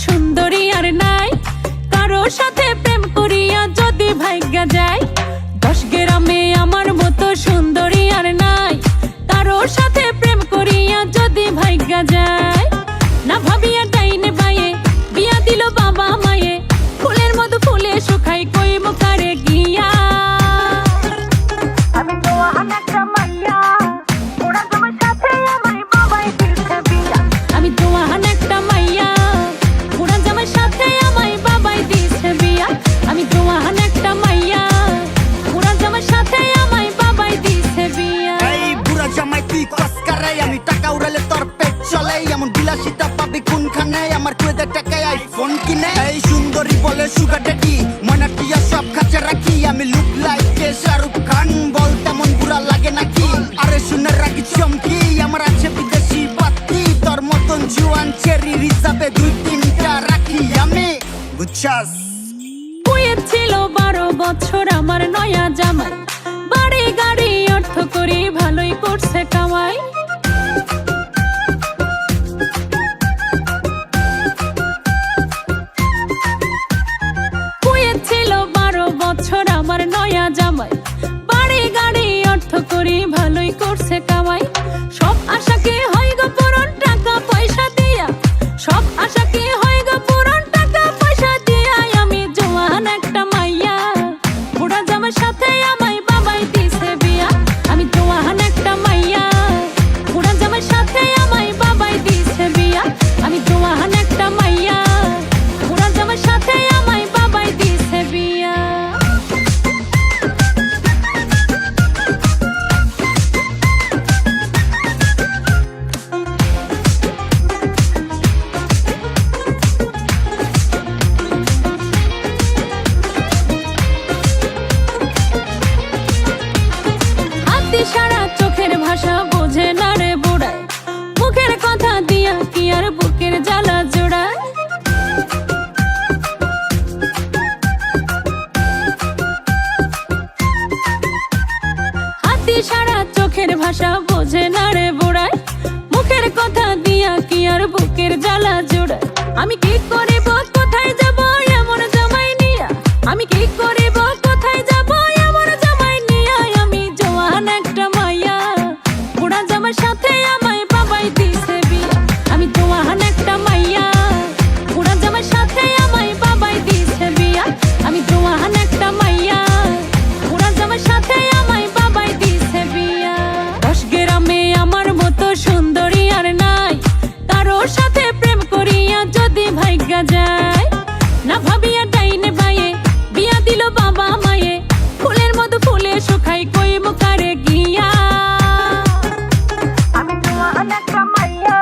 সুন্দরী আর নাই, কারো সাথে প্রেম করিয়া যদি ভাগ্যা যায়। 10 গ্রামে আমার মতো সুন্দরী আর নাই, কারো সাথে প্রেম করিয়া যদি ভাগ্যা যায়। না ভাবিয়া ডাইনে বাইয়ে বিয়া দিল বাবা মায়ে, ফুলের মতো ফুলে শুকাই কই মুখারে গিয়া। আমি তো অনেকটা মাইয়া, ওরা তোমার সাথে আমার বাবাই দিছে বিয়া। আমি তো অনেকটা মাইয়া, পুরা জামার সাথে আমায় বাবাই দিছে বিয়া। আমি তো অনেকটা মাইয়া, পুরা জামার সাথে আমায় বাবাই দিছে বিয়া। এই বুড়া জামাই তুই কসকারে, আমি টাকা উড়ালে তোর পেট চলে। এমন বিলাসিতা পাবি কোনখানে, আমার কুয়েদের টাকায় আইফোন কিনে। এই সুন্দরী বলে সুগার ড্যাডি, ময়না টিয়া সব কাছে রাখি। আমি লুক লাইকে শাহরুখ খান, বল তেমন বুড়া লাগে নাকি? আরে শুনে রাখি চমকি, আমার আছে বিদেশি বাতি। তোর মতন জুয়ান চেরি হিসাবে 2-3টা রাখি আমি, বুঝছাস? কুয়েত ছিল 12 বছর আমার নয়া জামাই, বাড়ি গাড়ি অর্থ করি ভালোই করছে কামাই। কুয়েত ছিল 12 বছর আমার নয়া জামাই, বাড়ি গাড়ি অর্থ করি ভালোই করছে কামাই। সব আশা কি হয় গো পূরণ টাকা পয়সা দিয়া, সব আশা কি হয় গো পূরণ টাকা পয়সা দিয়া। আমি জওয়ান একটা মাইয়া, বুড়া জামার সাথে আমায় বাবাই দিছে বিয়া। আমি জওয়ান একটা মাইয়া, বুড়া জামার সাথে আমায় বাবাই দিছে বিয়া। আমি জওয়ান একটা মাইয়া, বুড়া জামার সাথে আমায় বাবাই দিছে বিয়া। সারা চোখের ভাষা বোঝে না রে বুড়ায়, মুখের কথা দিয়া কি আর বুকের জ্বালা জোড়ায়। হাতি সারা চোখের ভাষা বোঝে না রে বুড়ায়, মুখের কথা দিয়া কি আর বুকের জ্বালা জোড়ায়। আমি কি করিব কোথায় যাব এমন জামাই নিয়া, আমি কি করিব কোথায় যাব এমন জামাই নিয়া। আমি জওয়ান একটা মাইয়া, বুড়া জামার সাথে আমায় বাবাই দিছে বিয়া। আমি জওয়ান একটা মাইয়া, বুড়া জামার সাথে আমায় বাবাই দিছে বিয়া। আমি জওয়ান একটা মাইয়া, বুড়া জামার সাথে আমায় বাবাই দিছে বিয়া। 10 গ্রামে আমার মতো সুন্দরী আর নাই, কারো সাথে প্রেম করিয়া যদি ভাগ্যা যায়। না ভাবিয়া ডাইনে বাইয়ে বিয়া দিল বাবা মায়ে, ফুলের মতো ফুলে শুকাই কই মুখারে গিয়া। আমি তো অনেকটা মাইয়া।